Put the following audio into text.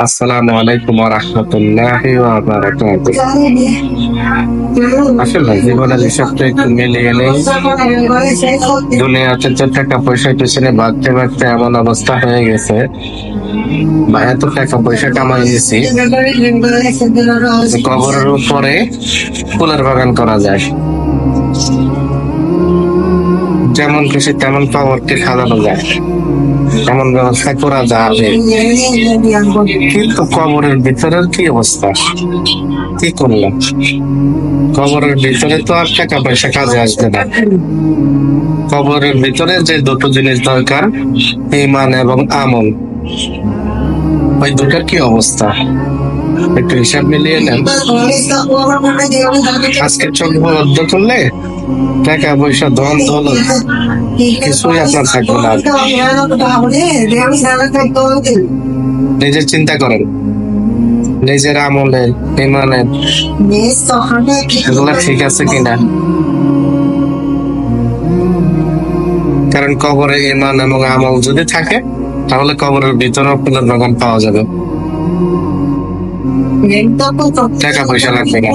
আসসালামু আলাইকুম ওয়া রাহমাতুল্লাহি ওয়া বারাকাতুহু। আসলে জীবনের হিসাবটা একটু মিলিয়ে নেই। দুনিয়াতে তো টাকা পয়সা পিছনে ভাগতে ভাগতে এমন অবস্থা হয়ে গেছে, বা এত টাকা পয়সা কামাই নিয়েছি যে কবরের উপরে ফুলের বাগান করা যায়, যেমন খুশি তেমন কবরকে সাজানো যায়, এমন ব্যবস্থা করা যাবে। কিন্তু কবরের ভিতরের কি অবস্থা, কি করলাম? কবরের ভিতরে তো আর টাকা পয়সা কাজে আসবে না। কবরের ভিতরে যে দুটো জিনিস দরকার, ঈমান এবং আমল, ওই দুটার কি অবস্থা একটু হিসাব মিলিয়ে নেন। আজকে চোখ বন্ধ করলে টাকা পয়সা ধন দৌলত কিছুই আপনার থাকবে না। নিজের চিন্তা করেন, নিজের আমলে ইমানে এগুলা ঠিক আছে কিনা। কারণ কবরে ইমান এবং আমল যদি থাকে তাহলে কবরের ভিতরে ফুলের বাগান পাওয়া যাবে, টাকা পয়সা লাগবে না।